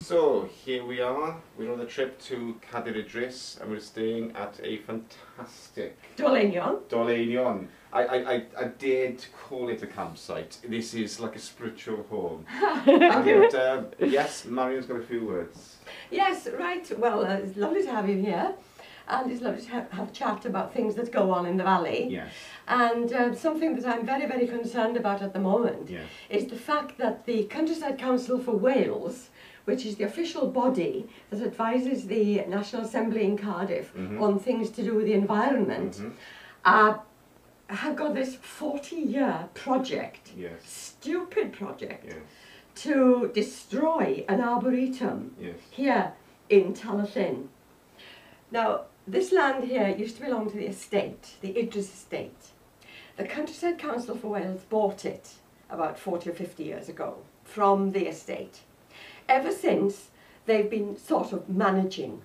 So here we are, we're on the trip to Cadir Idris and we're staying at a fantastic Dolenion. I dared to call it a campsite. This is like a spiritual home. And yes, Marion's got a few words. Yes, right. Well, it's lovely to have you here. And it's lovely to have a chat about things that go on in the valley. Yes. And something that I'm very, very concerned about at the moment Yes. is the fact that the Countryside Council for Wales, which is the official body that advises the National Assembly in Cardiff on things to do with the environment, have got this 40-year project, stupid project, to destroy an arboretum here in Talyllyn. Now, this land here used to belong to the estate, the Idris estate. The Countryside Council for Wales bought it about 40 or 50 years ago from the estate. Ever since, they've been sort of managing.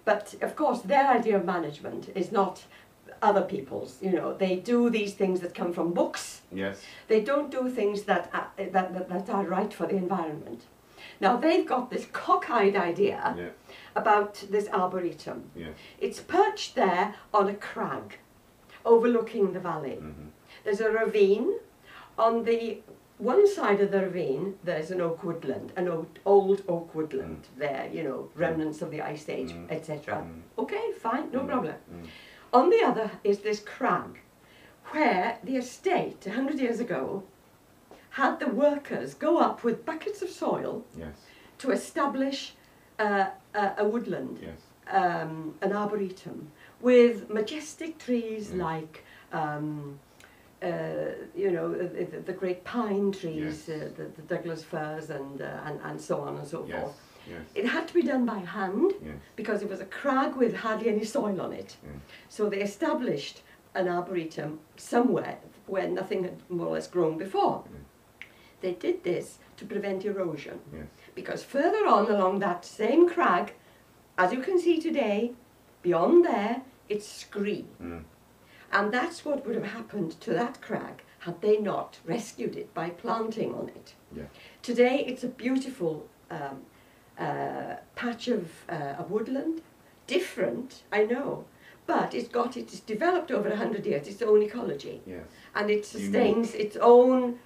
But, of course, their idea of management is not other people's. You know, they do these things that come from books. Yes. They don't do things that are right for the environment. Now, they've got this cockeyed idea about this arboretum. It's perched there on a crag overlooking the valley. There's a ravine. On the one side of the ravine, there's an oak woodland, an old oak woodland there, you know, remnants of the Ice Age, etc. Okay, fine, no problem. On the other is this crag, where the estate, 100 years ago, had the workers go up with buckets of soil to establish a woodland, an arboretum, with majestic trees like you know, the great pine trees, the Douglas firs and so on and so forth. It had to be done by hand because it was a crag with hardly any soil on it. So they established an arboretum somewhere where nothing had more or less grown before. They did this to prevent erosion because further on along that same crag, as you can see today, beyond there, it's scree. And that's what would have happened to that crag had they not rescued it by planting on it. Today it's a beautiful patch of a woodland, different, I know, but it's developed over 100 years, its own ecology, and it sustains its own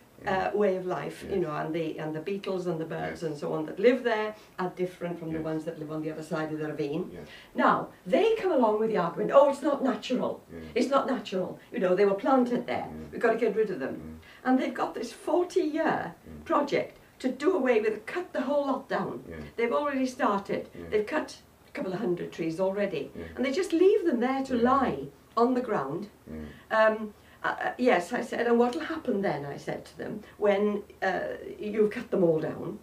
way of life, you know, and the beetles and the birds and so on that live there are different from the ones that live on the other side of the ravine. Now, they come along with the argument, oh, it's not natural, it's not natural, you know, they were planted there, we've got to get rid of them. And they've got this 40-year project to do away with, cut the whole lot down. They've already started, they've cut a couple of 100 trees already, and they just leave them there to lie on the ground. Yes, I said, and what will happen then, I said to them, when you've cut them all down?